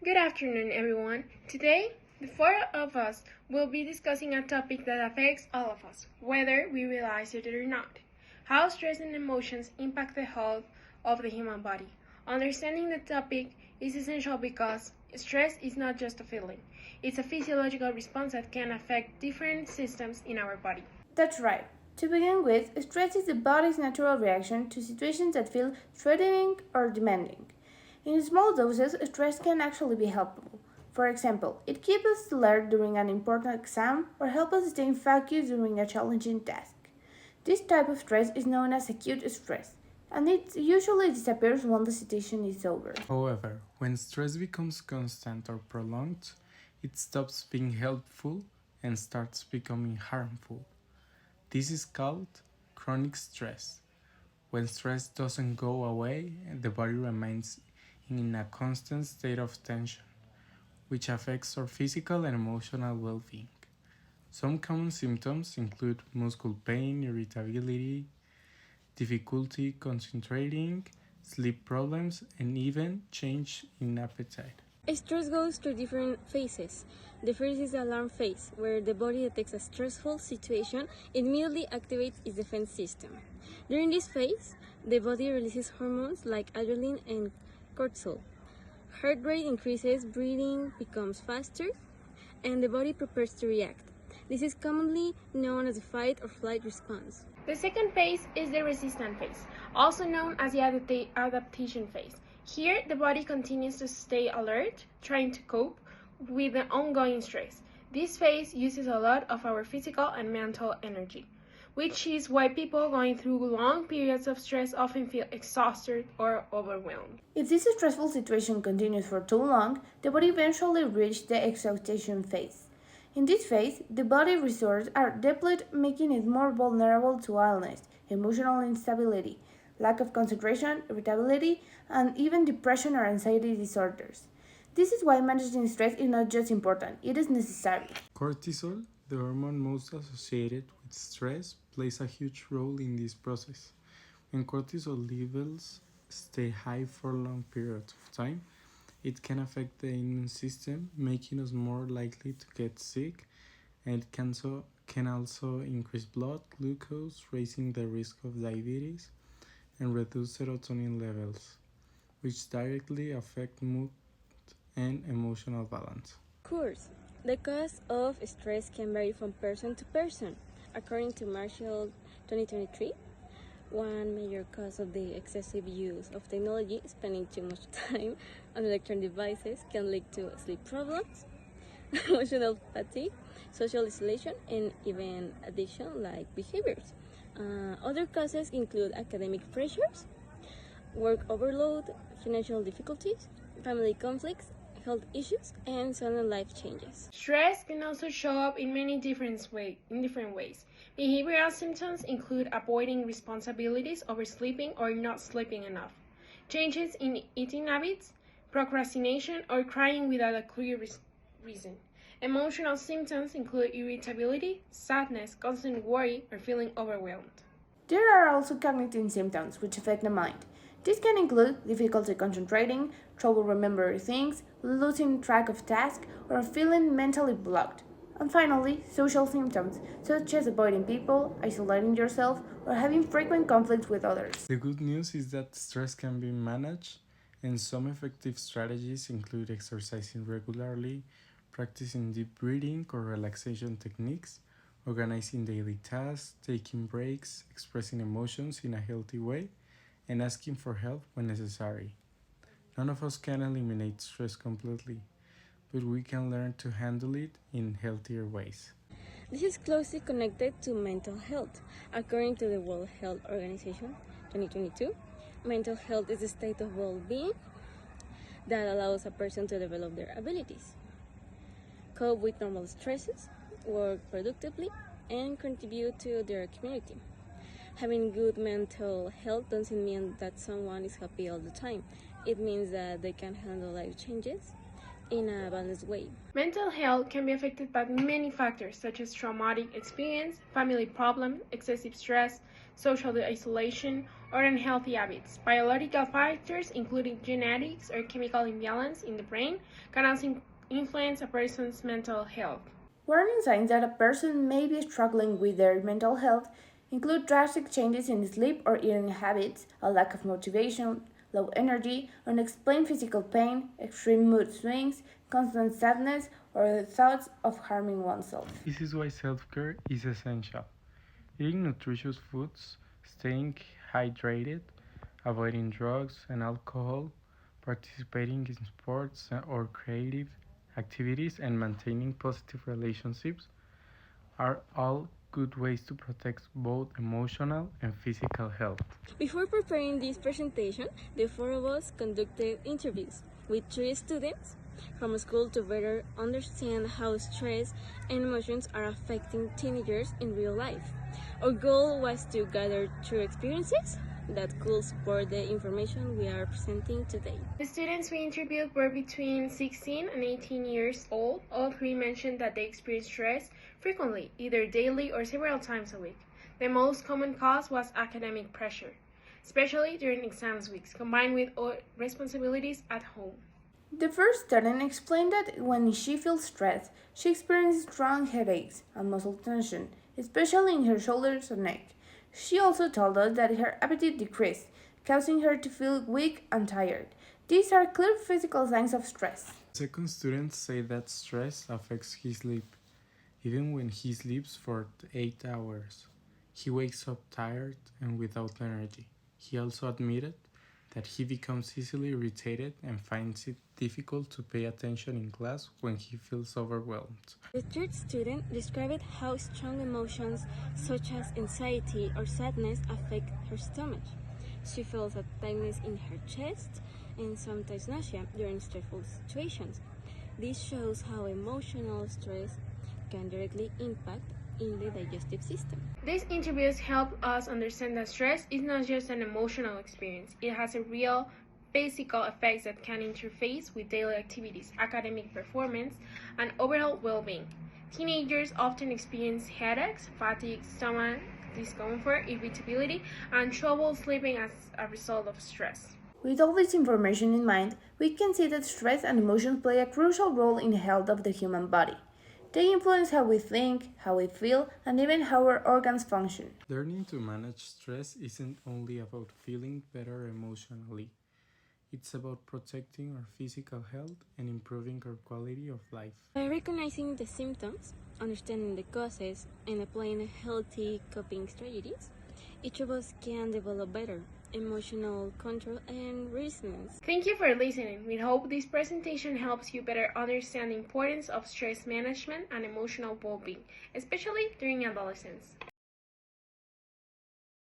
Good afternoon, everyone. Today, the four of us will be discussing a topic that affects all of us, whether we realize it or not. How stress and emotions impact the health of the human body. Understanding the topic is essential because stress is not just a feeling, it's a physiological response that can affect different systems in our body. That's right. To begin with, stress is the body's natural reaction to situations that feel threatening or demanding. In small doses, stress can actually be helpful. For example, it keeps us alert during an important exam or helps us stay focused during a challenging task. This type of stress is known as acute stress, and it usually disappears when the situation is over. However, when stress becomes constant or prolonged, it stops being helpful and starts becoming harmful. This is called chronic stress. When stress doesn't go away, the body remains in a constant state of tension, which affects our physical and emotional well being. Some common symptoms include muscle pain, irritability, difficulty concentrating, sleep problems, and even change in appetite. Stress goes through different phases. The first is the alarm phase, where the body detects a stressful situation, it immediately activates its defense system. During this phase, the body releases hormones like adrenaline and cortisol. Heart rate increases, breathing becomes faster, and the body prepares to react. This is commonly known as the fight or flight response. The second phase is the resistance phase, also known as the adaptation phase. Here, the body continues to stay alert, trying to cope with the ongoing stress. This phase uses a lot of our physical and mental energy, which is why people going through long periods of stress often feel exhausted or overwhelmed. If this stressful situation continues for too long, the body eventually reaches the exhaustion phase. In this phase, the body resources are depleted, making it more vulnerable to illness, emotional instability, lack of concentration, irritability, and even depression or anxiety disorders. This is why managing stress is not just important, it is necessary. Cortisol, the hormone most associated with stress, plays a huge role in this process. When cortisol levels stay high for long periods of time, it can affect the immune system, making us more likely to get sick, and it can also increase blood glucose, raising the risk of diabetes, and reduce serotonin levels, which directly affect mood and emotional balance. Of course, the cause of stress can vary from person to person. According to Marshall 2023, one major cause of the excessive use of technology, spending too much time on electronic devices, can lead to sleep problems, emotional fatigue, social isolation, and even addiction-like behaviors. Other causes include academic pressures, work overload, financial difficulties, family conflicts, health issues, and sudden life changes. Stress can also show up in many different ways. Behavioral symptoms include avoiding responsibilities, oversleeping, or not sleeping enough. Changes in eating habits, procrastination, or crying without a clear reason. Emotional symptoms include irritability, sadness, constant worry, or feeling overwhelmed. There are also cognitive symptoms which affect the mind. This can include difficulty concentrating, trouble remembering things, losing track of tasks, or feeling mentally blocked. And finally, social symptoms such as avoiding people, isolating yourself, or having frequent conflicts with others. The good news is that stress can be managed, and some effective strategies include exercising regularly, practicing deep breathing or relaxation techniques, organizing daily tasks, taking breaks, expressing emotions in a healthy way, and asking for help when necessary. None of us can eliminate stress completely, but we can learn to handle it in healthier ways. This is closely connected to mental health. According to the World Health Organization 2022, mental health is a state of well-being that allows a person to develop their abilities, cope with normal stresses, work productively, and contribute to their community. Having good mental health doesn't mean that someone is happy all the time. It means that they can handle life changes in a balanced way. Mental health can be affected by many factors such as traumatic experience, family problems, excessive stress, social isolation, or unhealthy habits. Biological factors, including genetics or chemical imbalance in the brain, can also influence a person's mental health. Warning signs that a person may be struggling with their mental health include drastic changes in sleep or eating habits, a lack of motivation, low energy, unexplained physical pain, extreme mood swings, constant sadness, or the thoughts of harming oneself. This is why self-care is essential. Eating nutritious foods, staying hydrated, avoiding drugs and alcohol, participating in sports or creative activities, and maintaining positive relationships are all good ways to protect both emotional and physical health. Before preparing this presentation, the four of us conducted interviews with 3 students from school to better understand how stress and emotions are affecting teenagers in real life. Our goal was to gather true experiences that could support the information we are presenting today. The students we interviewed were between 16 and 18 years old. All three mentioned that they experience stress frequently, either daily or several times a week. The most common cause was academic pressure, especially during exams weeks, combined with responsibilities at home. The first student explained that when she feels stressed, she experiences strong headaches and muscle tension, especially in her shoulders and neck. She also told us that her appetite decreased, causing her to feel weak and tired. These are clear physical signs of stress. Second students say that stress affects his sleep. Even when he sleeps for 8 hours, he wakes up tired and without energy. He also admitted that he becomes easily irritated and finds it difficult to pay attention in class when he feels overwhelmed. The third student described how strong emotions such as anxiety or sadness affect her stomach. She feels a tightness in her chest and sometimes nausea during stressful situations. This shows how emotional stress can directly impact in the digestive system. These interviews help us understand that stress is not just an emotional experience. It has a real physical effects that can interface with daily activities, academic performance, and overall well-being. Teenagers often experience headaches, fatigue, stomach discomfort, irritability, and trouble sleeping as a result of stress. With all this information in mind, we can see that stress and emotions play a crucial role in the health of the human body. They influence how we think, how we feel, and even how our organs function. Learning to manage stress isn't only about feeling better emotionally. It's about protecting our physical health and improving our quality of life. By recognizing the symptoms, understanding the causes, and applying healthy coping strategies, each of us can develop better emotional control and resilience. Thank you for listening. We hope this presentation helps you better understand the importance of stress management and emotional well-being, especially during adolescence.